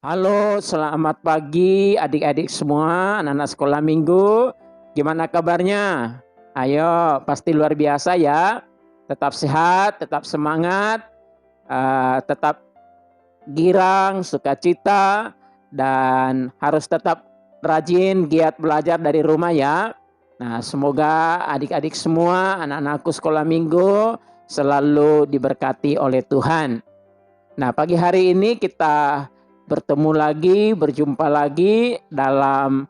Halo, selamat pagi adik-adik semua, anak-anak sekolah minggu. Gimana kabarnya? Ayo, pasti luar biasa ya. Tetap sehat, tetap semangat, tetap girang, sukacita, dan harus tetap rajin, giat belajar dari rumah ya. Nah, semoga adik-adik semua, anak-anakku sekolah minggu, selalu diberkati oleh Tuhan. Nah, pagi hari ini kita bertemu lagi, berjumpa lagi dalam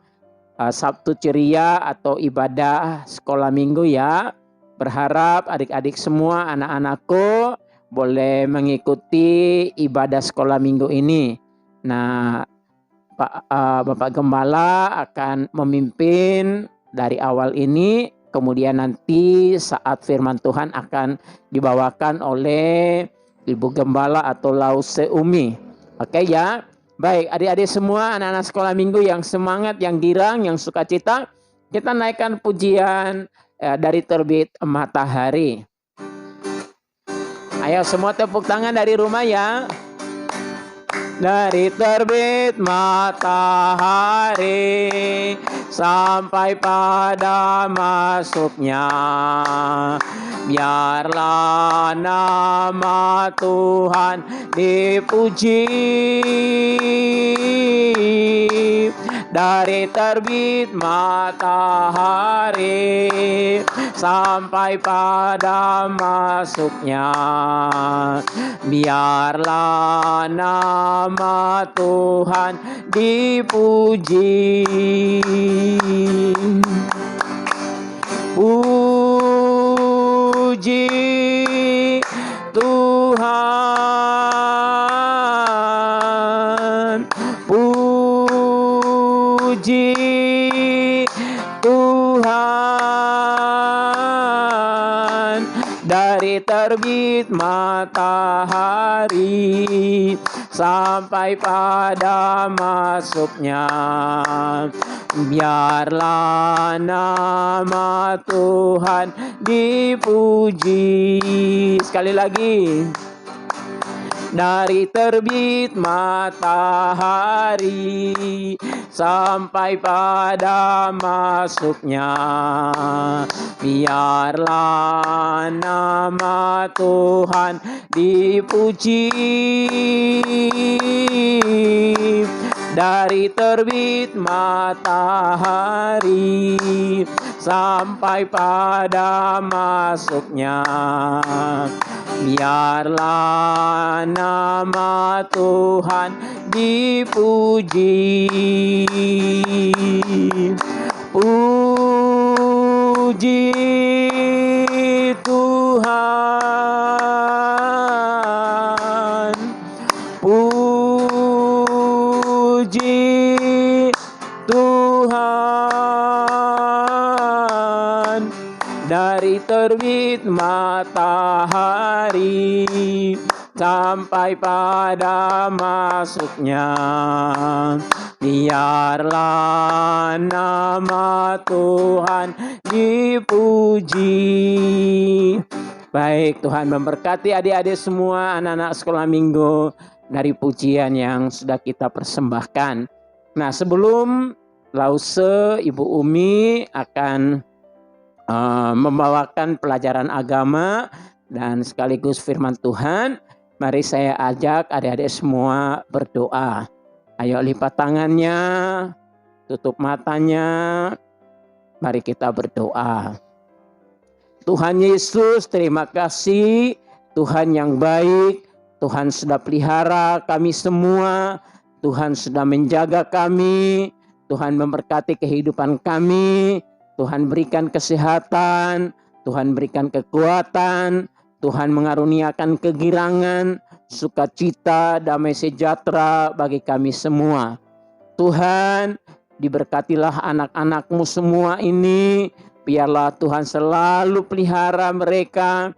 Sabtu Ceria atau ibadah sekolah minggu ya. Berharap adik-adik semua, anak-anakku boleh mengikuti ibadah sekolah minggu ini. Nah, Bapak Gembala akan memimpin dari awal ini, kemudian nanti saat firman Tuhan akan dibawakan oleh Ibu Gembala atau Lause Umi. Oke ya. Baik, adik-adik semua, anak-anak sekolah minggu yang semangat, yang girang, yang sukacita, kita naikkan pujian dari terbit matahari. Ayo semua tepuk tangan dari rumah ya. Dari terbit matahari sampai pada masuknya, biarlah nama Tuhan dipuji. Dari terbit matahari sampai pada masuknya, biarlah nama Tuhan dipuji. Puji Tuhan, puji Tuhan. Dari terbit matahari sampai pada masuknya, biarlah nama Tuhan dipuji. Sekali lagi. Dari terbit matahari sampai pada masuknya, biarlah nama Tuhan dipuji. Dari terbit matahari sampai pada masuknya, biarlah nama Tuhan dipuji. Puji Tuhan, puji Tuhan. Dari terbit matahari sampai pada masuknya, biarlah nama Tuhan dipuji. Baik, Tuhan memberkati adik-adik semua, anak-anak sekolah minggu dari pujian yang sudah kita persembahkan. Nah, sebelum Lause Ibu Umi akan membawakan pelajaran agama dan sekaligus firman Tuhan, mari saya ajak adik-adik semua berdoa. Ayo lipat tangannya, tutup matanya, mari kita berdoa. Tuhan Yesus, terima kasih, Tuhan yang baik, Tuhan sudah pelihara kami semua, Tuhan sudah menjaga kami, Tuhan memberkati kehidupan kami, Tuhan berikan kesehatan, Tuhan berikan kekuatan, Tuhan mengaruniakan kegirangan, sukacita, damai sejahtera bagi kami semua. Tuhan, diberkatilah anak-anak-Mu semua ini, biarlah Tuhan selalu pelihara mereka,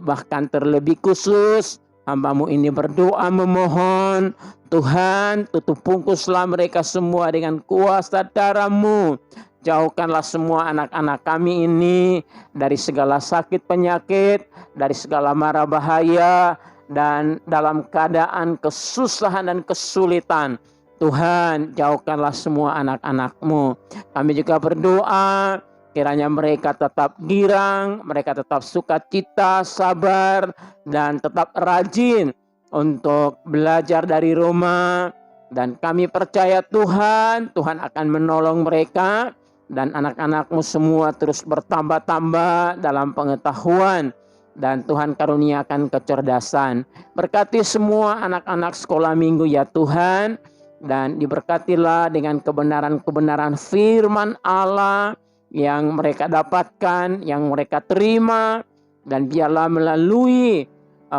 bahkan terlebih khusus hamba-Mu ini berdoa memohon, Tuhan tutup bungkuslah mereka semua dengan kuasa darah-Mu. Jauhkanlah semua anak-anak kami ini dari segala sakit penyakit, dari segala mara bahaya, dan dalam keadaan kesusahan dan kesulitan. Tuhan, jauhkanlah semua anak-anak-Mu. Kami juga berdoa kiranya mereka tetap girang, mereka tetap sukacita, sabar, dan tetap rajin untuk belajar dari Roma. Dan kami percaya Tuhan akan menolong mereka dan anak-anak-Mu semua terus bertambah-tambah dalam pengetahuan. Dan Tuhan karuniakan kecerdasan. Berkati semua anak-anak sekolah minggu ya Tuhan. Dan diberkatilah dengan kebenaran-kebenaran firman Allah yang mereka dapatkan, yang mereka terima. Dan biarlah melalui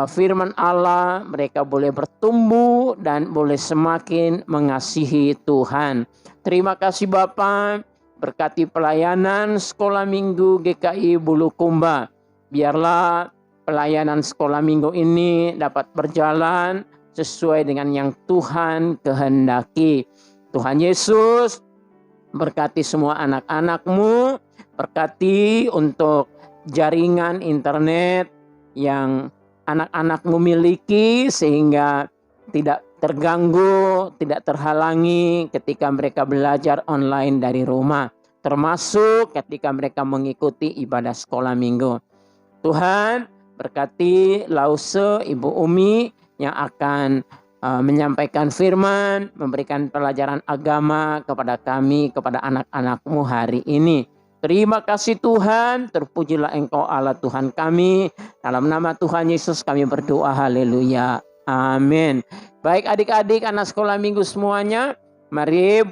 firman Allah mereka boleh bertumbuh dan boleh semakin mengasihi Tuhan. Terima kasih Bapa, berkati pelayanan sekolah minggu GKI Bulukumba. Biarlah pelayanan sekolah minggu ini dapat berjalan sesuai dengan yang Tuhan kehendaki. Tuhan Yesus, berkati semua anak-anak-Mu, berkati untuk jaringan internet yang anak-anak-Mu miliki sehingga tidak terganggu, tidak terhalangi ketika mereka belajar online dari rumah, termasuk ketika mereka mengikuti ibadah sekolah minggu. Tuhan, berkati Lause, Ibu Umi yang akan menyampaikan firman, memberikan pelajaran agama kepada kami, kepada anak-anak-Mu hari ini. Terima kasih Tuhan, terpujilah Engkau Allah Tuhan kami. Dalam nama Tuhan Yesus kami berdoa, haleluya, amin. Baik adik-adik, anak sekolah minggu semuanya, mari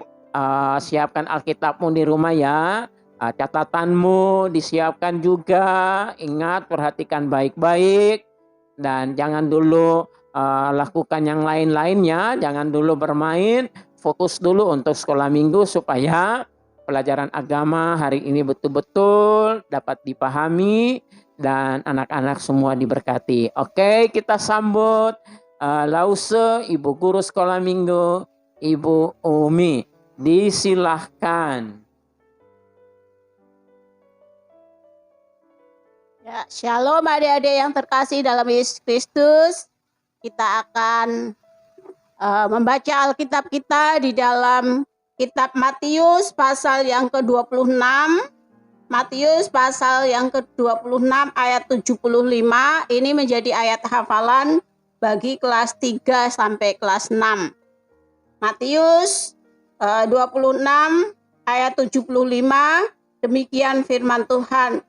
siapkan Alkitabmu di rumah ya. Catatanmu disiapkan juga, ingat perhatikan baik-baik dan jangan dulu lakukan yang lain-lainnya, jangan dulu bermain, fokus dulu untuk sekolah minggu supaya pelajaran agama hari ini betul-betul dapat dipahami dan anak-anak semua diberkati. Oke, kita sambut Lause, Ibu Guru Sekolah Minggu, Ibu Umi, disilahkan. Ya, shalom adik-adik yang terkasih dalam Yesus Kristus. Kita akan membaca Alkitab kita di dalam kitab Matius pasal yang ke-26. Matius pasal yang ke-26 ayat 75. Ini menjadi ayat hafalan bagi kelas 3 sampai kelas 6. Matius 26 ayat 75. Demikian firman Tuhan.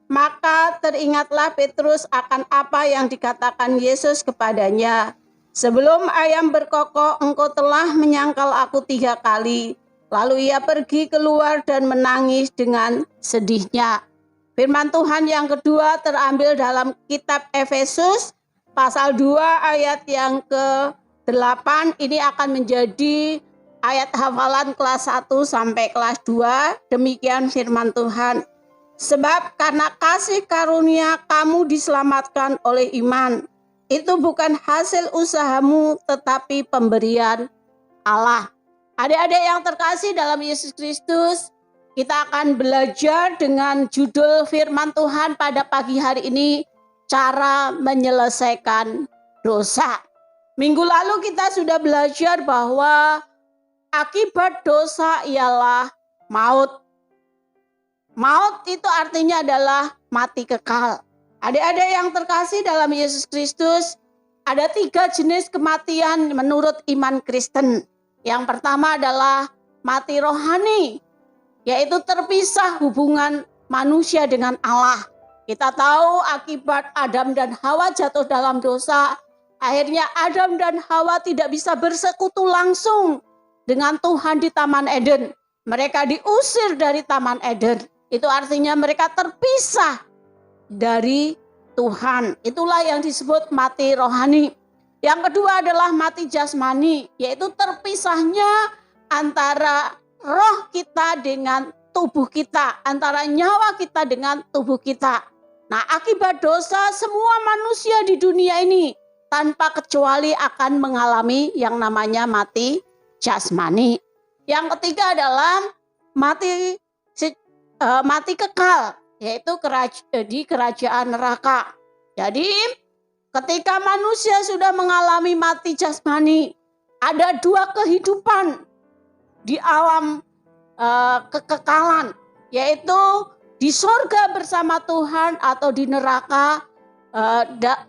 Maka teringatlah Petrus akan apa yang dikatakan Yesus kepadanya. Sebelum ayam berkokok, engkau telah menyangkal aku 3 kali. Lalu ia pergi keluar dan menangis dengan sedihnya. Firman Tuhan yang kedua terambil dalam kitab Efesus pasal 2 ayat yang ke-8. Ini akan menjadi ayat hafalan kelas 1 sampai kelas 2. Demikian firman Tuhan. Sebab karena kasih karunia kamu diselamatkan oleh iman. Itu bukan hasil usahamu tetapi pemberian Allah. Adik-adik yang terkasih dalam Yesus Kristus, kita akan belajar dengan judul firman Tuhan pada pagi hari ini, cara menyelesaikan dosa. Minggu lalu kita sudah belajar bahwa akibat dosa ialah maut. Maut itu artinya adalah mati kekal. Adik-adik yang terkasih dalam Yesus Kristus, ada 3 jenis kematian menurut iman Kristen. Yang pertama adalah mati rohani, yaitu terpisah hubungan manusia dengan Allah. Kita tahu akibat Adam dan Hawa jatuh dalam dosa, akhirnya Adam dan Hawa tidak bisa bersekutu langsung dengan Tuhan di Taman Eden. Mereka diusir dari Taman Eden. Itu artinya mereka terpisah dari Tuhan. Itulah yang disebut mati rohani. Yang kedua adalah mati jasmani, yaitu terpisahnya antara roh kita dengan tubuh kita, antara nyawa kita dengan tubuh kita. Nah, akibat dosa semua manusia di dunia ini tanpa kecuali akan mengalami yang namanya mati jasmani. Yang ketiga adalah mati kekal, yaitu di kerajaan neraka. Jadi ketika manusia sudah mengalami mati jasmani, Ada dua kehidupan di alam kekekalan, yaitu di sorga bersama Tuhan atau di neraka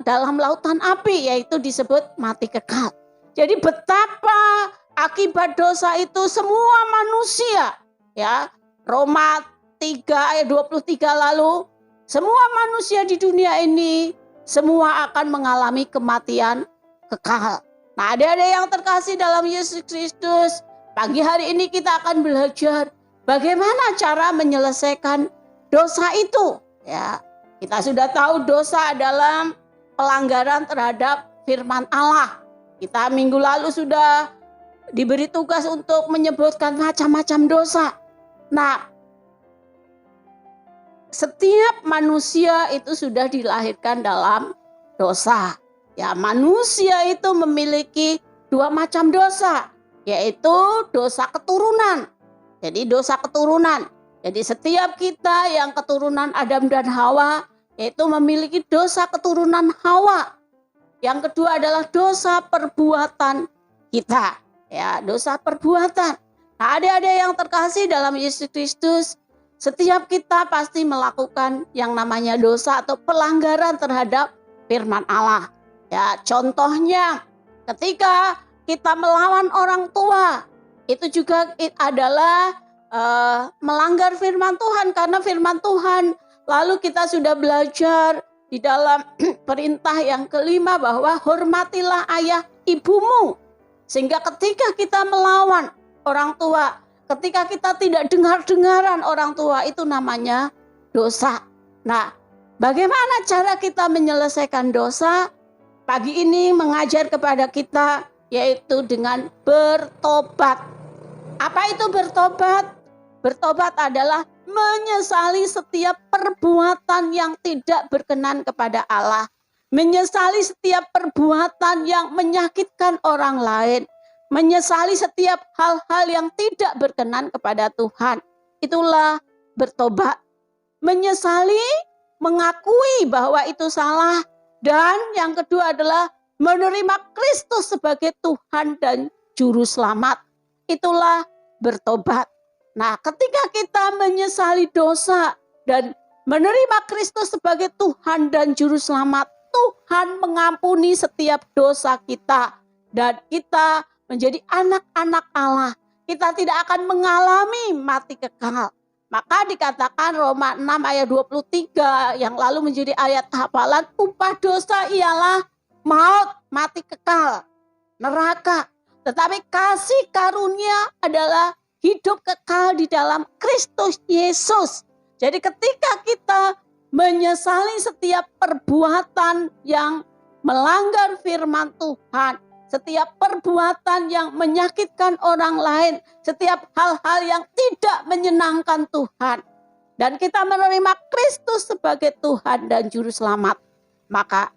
dalam lautan api, yaitu disebut mati kekal. Jadi betapa akibat dosa itu semua manusia, ya, Roma 3 ayat 23 lalu, semua manusia di dunia ini semua akan mengalami kematian kekal. Nah, adik-adik yang terkasih dalam Yesus Kristus, pagi hari ini kita akan belajar bagaimana cara menyelesaikan dosa itu. Ya, kita sudah tahu dosa adalah pelanggaran terhadap firman Allah. Kita minggu lalu sudah diberi tugas untuk menyebutkan macam-macam dosa. Nah, setiap manusia itu sudah dilahirkan dalam dosa. Ya, manusia itu memiliki dua macam dosa, yaitu dosa keturunan. Jadi dosa keturunan. Jadi setiap kita yang keturunan Adam dan Hawa, yaitu memiliki dosa keturunan Hawa. Yang kedua adalah dosa perbuatan kita. Ya, dosa perbuatan. Nah, adik-adik yang terkasih dalam Yesus Kristus, setiap kita pasti melakukan yang namanya dosa atau pelanggaran terhadap firman Allah. Ya, contohnya ketika kita melawan orang tua, itu juga adalah melanggar firman Tuhan, karena firman Tuhan. Lalu kita sudah belajar di dalam perintah yang kelima bahwa hormatilah ayah ibumu. Sehingga ketika kita melawan orang tua, ketika kita tidak dengar-dengaran orang tua, itu namanya dosa. Nah, bagaimana cara kita menyelesaikan dosa? Pagi ini mengajar kepada kita, yaitu dengan bertobat. Apa itu bertobat? Bertobat adalah menyesali setiap perbuatan yang tidak berkenan kepada Allah. Menyesali setiap perbuatan yang menyakitkan orang lain. Menyesali setiap hal-hal yang tidak berkenan kepada Tuhan. Itulah bertobat. Menyesali, mengakui bahwa itu salah. Dan yang kedua adalah menerima Kristus sebagai Tuhan dan Juru Selamat. Itulah bertobat. Nah, ketika kita menyesali dosa dan menerima Kristus sebagai Tuhan dan Juru Selamat, Tuhan mengampuni setiap dosa kita. Dan kita menjadi anak-anak Allah. Kita tidak akan mengalami mati kekal. Maka dikatakan Roma 6 ayat 23 yang lalu menjadi ayat hafalan, upah dosa ialah maut, mati kekal, neraka. Tetapi kasih karunia adalah hidup kekal di dalam Kristus Yesus. Jadi ketika kita menyesali setiap perbuatan yang melanggar firman Tuhan, setiap perbuatan yang menyakitkan orang lain, setiap hal-hal yang tidak menyenangkan Tuhan, dan kita menerima Kristus sebagai Tuhan dan Juru Selamat, maka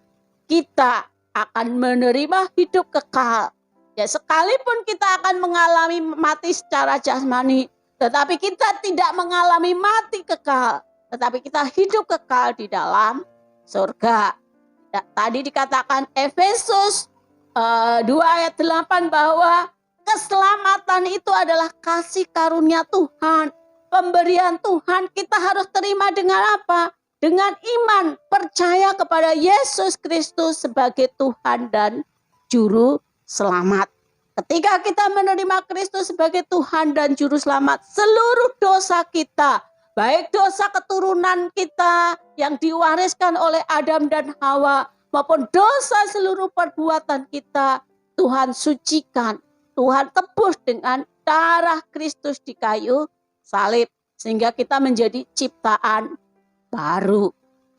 kita akan menerima hidup kekal. Ya, sekalipun kita akan mengalami mati secara jasmani, tetapi kita tidak mengalami mati kekal, tetapi kita hidup kekal di dalam surga. Tadi dikatakan Efesus 2 ayat 8 bahwa keselamatan itu adalah kasih karunia Tuhan, pemberian Tuhan. Kita harus terima dengan apa? Dengan iman, percaya kepada Yesus Kristus sebagai Tuhan dan Juru Selamat. Ketika kita menerima Kristus sebagai Tuhan dan Juru Selamat, seluruh dosa kita, baik dosa keturunan kita yang diwariskan oleh Adam dan Hawa, maupun dosa seluruh perbuatan kita, Tuhan sucikan, Tuhan tebus dengan darah Kristus di kayu salib, sehingga kita menjadi ciptaan baru.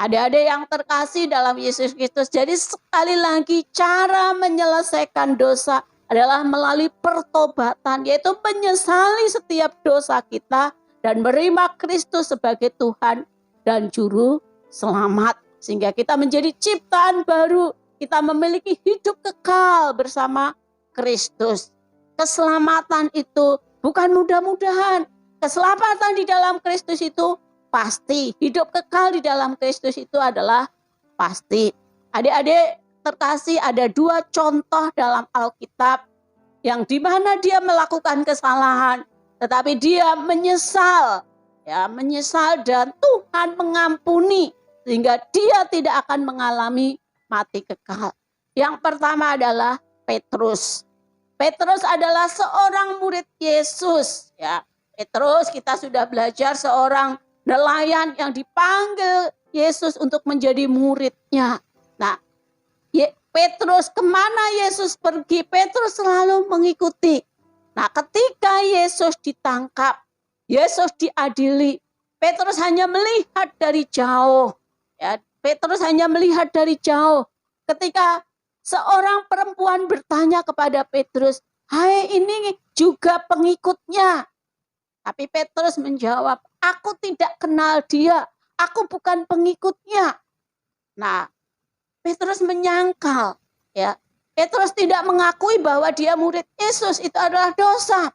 Adik-adik yang terkasih dalam Yesus Kristus, jadi sekali lagi cara menyelesaikan dosa adalah melalui pertobatan, yaitu menyesali setiap dosa kita dan menerima Kristus sebagai Tuhan dan Juru Selamat. Sehingga kita menjadi ciptaan baru, kita memiliki hidup kekal bersama Kristus. Keselamatan itu bukan mudah-mudahan. Keselamatan di dalam Kristus itu pasti. Hidup kekal di dalam Kristus itu adalah pasti. Adik-adik terkasih, ada dua contoh dalam Alkitab yang di mana dia melakukan kesalahan, tetapi dia menyesal, menyesal dan Tuhan mengampuni sehingga dia tidak akan mengalami mati kekal. Yang pertama adalah Petrus. Petrus adalah seorang murid Yesus, Petrus kita sudah belajar seorang nelayan yang dipanggil Yesus untuk menjadi muridnya. Nah, Petrus kemana Yesus pergi, Petrus selalu mengikuti. Nah, ketika Yesus ditangkap, Yesus diadili, Petrus hanya melihat dari jauh. Petrus hanya melihat dari jauh. Ketika seorang perempuan bertanya kepada Petrus, "Hai, ini juga pengikutnya." Tapi Petrus menjawab, "Aku tidak kenal dia, aku bukan pengikutnya." Nah, Petrus menyangkal, Petrus tidak mengakui bahwa dia murid Yesus, itu adalah dosa.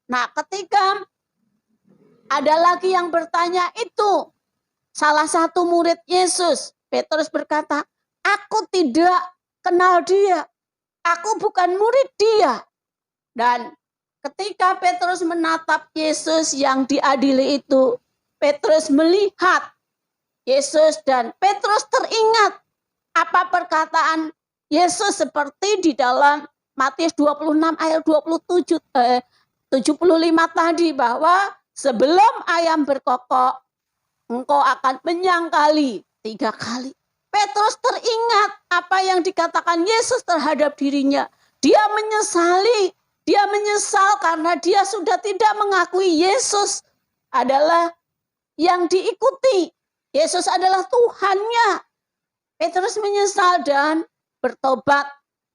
Nah, ketika ada lagi yang bertanya itu salah satu murid Yesus, Petrus berkata, "Aku tidak kenal dia, aku bukan murid dia." Dan ketika Petrus menatap Yesus yang diadili itu, Petrus melihat Yesus dan Petrus teringat apa perkataan Yesus seperti di dalam Matius 26 ayat 75 tadi, bahwa sebelum ayam berkokok, engkau akan menyangkali 3 kali. Petrus teringat apa yang dikatakan Yesus terhadap dirinya. Dia menyesal karena dia sudah tidak mengakui Yesus adalah yang diikuti. Yesus adalah Tuhannya. Petrus menyesal dan bertobat.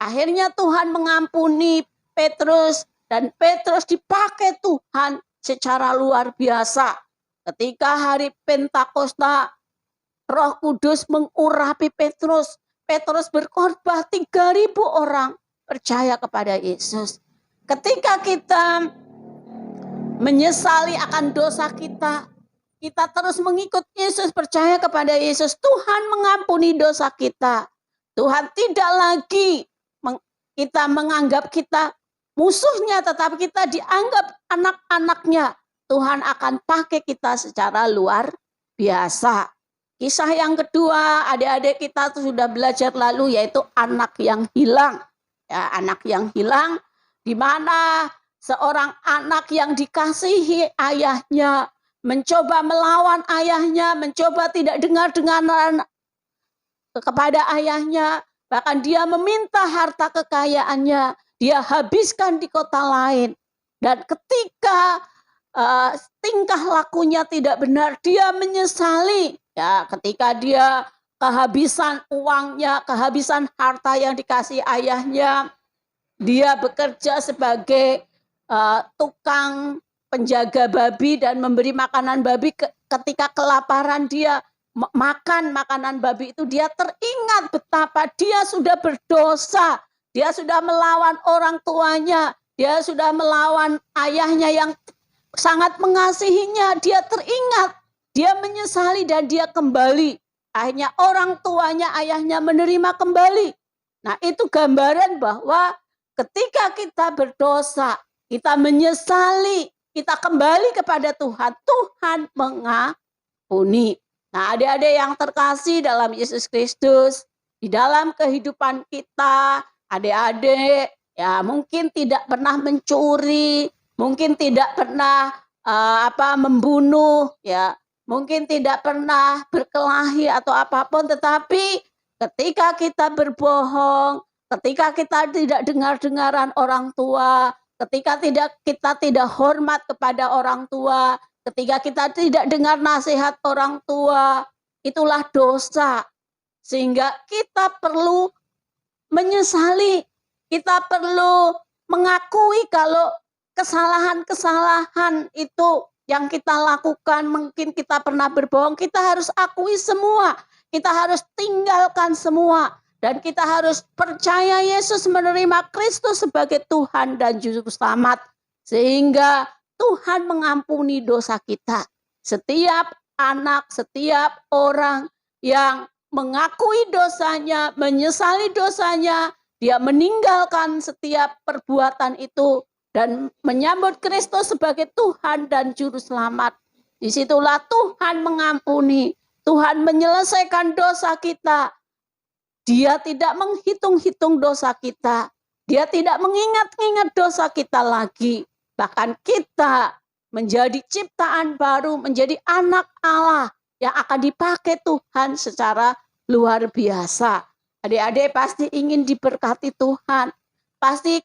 Akhirnya Tuhan mengampuni Petrus dan Petrus dipakai Tuhan secara luar biasa. Ketika hari Pentakosta, Roh Kudus mengurapi Petrus. Petrus berkhotbah, 3.000 orang percaya kepada Yesus. Ketika kita menyesali akan dosa kita, kita terus mengikut Yesus, percaya kepada Yesus, Tuhan mengampuni dosa kita. Tuhan tidak lagi kita menganggap kita musuhnya, tetapi kita dianggap anak-anaknya. Tuhan akan pakai kita secara luar biasa. Kisah yang kedua, adik-adik kita sudah belajar lalu, yaitu anak yang hilang. Anak yang hilang, di mana seorang anak yang dikasihi ayahnya mencoba melawan ayahnya, mencoba tidak dengar-dengaran kepada ayahnya, bahkan dia meminta harta kekayaannya, dia habiskan di kota lain. Dan ketika tingkah lakunya tidak benar, dia menyesali. Ketika dia kehabisan uangnya, kehabisan harta yang dikasih ayahnya, dia bekerja sebagai tukang penjaga babi dan memberi makanan babi. Ketika kelaparan dia makan makanan babi itu, dia teringat betapa dia sudah berdosa, dia sudah melawan orang tuanya, dia sudah melawan ayahnya yang sangat mengasihinya. Dia teringat, dia menyesali dan dia kembali. Akhirnya orang tuanya, ayahnya menerima kembali. Nah, itu gambaran bahwa ketika kita berdosa, kita menyesali, kita kembali kepada Tuhan, Tuhan mengampuni. Nah, adik-adik yang terkasih dalam Yesus Kristus, di dalam kehidupan kita, adik-adik mungkin tidak pernah mencuri, mungkin tidak pernah membunuh, mungkin tidak pernah berkelahi atau apapun, tetapi ketika kita berbohong, ketika kita tidak dengar-dengaran orang tua, ketika kita tidak hormat kepada orang tua, ketika kita tidak dengar nasihat orang tua, itulah dosa. Sehingga kita perlu menyesali, kita perlu mengakui kalau kesalahan-kesalahan itu yang kita lakukan, mungkin kita pernah berbohong, kita harus akui semua, kita harus tinggalkan semua. Dan kita harus percaya Yesus, menerima Kristus sebagai Tuhan dan Juru Selamat. Sehingga Tuhan mengampuni dosa kita. Setiap anak, setiap orang yang mengakui dosanya, menyesali dosanya, dia meninggalkan setiap perbuatan itu dan menyambut Kristus sebagai Tuhan dan Juru Selamat. Disitulah Tuhan mengampuni, Tuhan menyelesaikan dosa kita. Dia tidak menghitung-hitung dosa kita. Dia tidak mengingat-ingat dosa kita lagi. Bahkan kita menjadi ciptaan baru, menjadi anak Allah yang akan dipakai Tuhan secara luar biasa. Adik-adik pasti ingin diberkati Tuhan. Pasti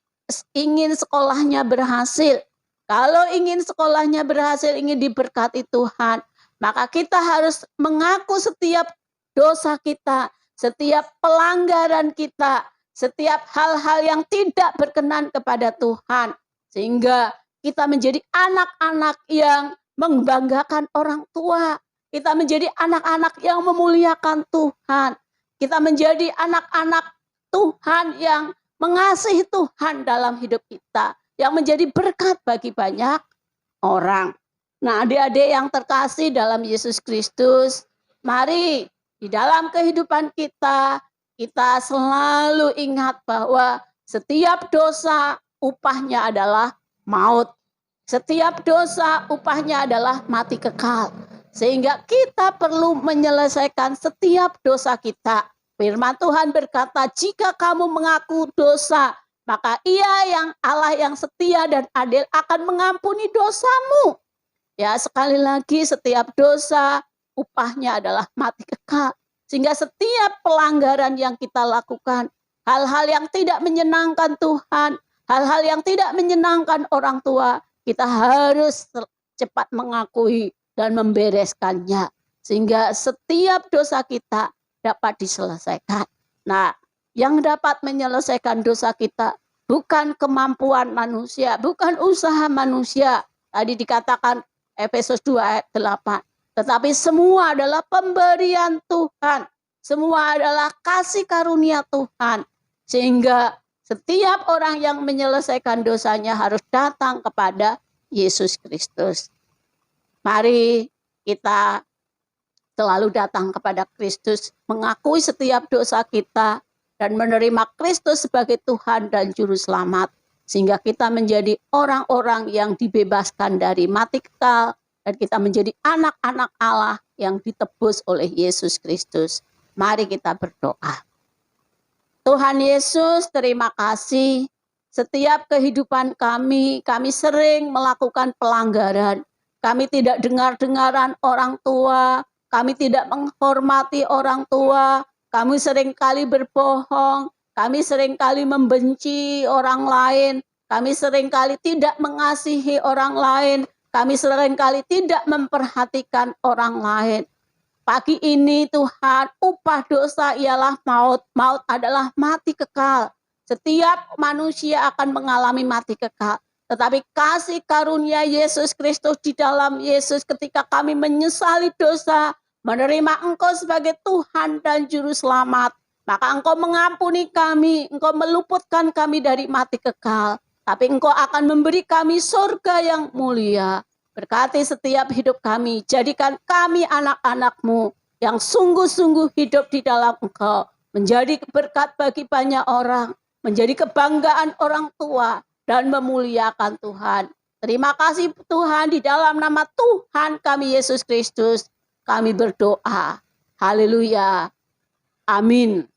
ingin sekolahnya berhasil. Kalau ingin sekolahnya berhasil, ingin diberkati Tuhan, maka kita harus mengaku setiap dosa kita, setiap pelanggaran kita, setiap hal-hal yang tidak berkenan kepada Tuhan. Sehingga kita menjadi anak-anak yang membanggakan orang tua. Kita menjadi anak-anak yang memuliakan Tuhan. Kita menjadi anak-anak Tuhan yang mengasihi Tuhan dalam hidup kita, yang menjadi berkat bagi banyak orang. Nah, adik-adik yang terkasih dalam Yesus Kristus, mari di dalam kehidupan kita, kita selalu ingat bahwa setiap dosa upahnya adalah maut. Setiap dosa upahnya adalah mati kekal. Sehingga kita perlu menyelesaikan setiap dosa kita. Firman Tuhan berkata, jika kamu mengaku dosa, maka Ia yang Allah yang setia dan adil akan mengampuni dosamu. Ya, sekali lagi setiap dosa upahnya adalah mati kekal. Sehingga setiap pelanggaran yang kita lakukan, hal-hal yang tidak menyenangkan Tuhan, hal-hal yang tidak menyenangkan orang tua, kita harus cepat mengakui dan membereskannya. Sehingga setiap dosa kita dapat diselesaikan. Nah, yang dapat menyelesaikan dosa kita bukan kemampuan manusia, bukan usaha manusia. Tadi dikatakan Efesus 2 ayat 8. Tetapi semua adalah pemberian Tuhan. Semua adalah kasih karunia Tuhan. Sehingga setiap orang yang menyelesaikan dosanya harus datang kepada Yesus Kristus. Mari kita selalu datang kepada Kristus, mengakui setiap dosa kita, dan menerima Kristus sebagai Tuhan dan Juru Selamat. Sehingga kita menjadi orang-orang yang dibebaskan dari mati kekal, dan kita menjadi anak-anak Allah yang ditebus oleh Yesus Kristus. Mari kita berdoa. Tuhan Yesus, terima kasih. Setiap kehidupan kami sering melakukan pelanggaran. Kami tidak dengar-dengaran orang tua, kami tidak menghormati orang tua, kami seringkali berbohong, kami seringkali membenci orang lain, kami seringkali tidak mengasihi orang lain, kami seringkali tidak memperhatikan orang lain. Pagi ini Tuhan, upah dosa ialah maut. Maut adalah mati kekal. Setiap manusia akan mengalami mati kekal. Tetapi kasih karunia Yesus Kristus di dalam Yesus ketika kami menyesali dosa, menerima Engkau sebagai Tuhan dan Juru Selamat, maka Engkau mengampuni kami, Engkau meluputkan kami dari mati kekal. Tapi Engkau akan memberi kami surga yang mulia. Berkati setiap hidup kami, jadikan kami anak-anak-Mu yang sungguh-sungguh hidup di dalam Engkau, menjadi berkat bagi banyak orang, menjadi kebanggaan orang tua, dan memuliakan Tuhan. Terima kasih Tuhan, di dalam nama Tuhan kami Yesus Kristus, kami berdoa. Haleluya. Amin.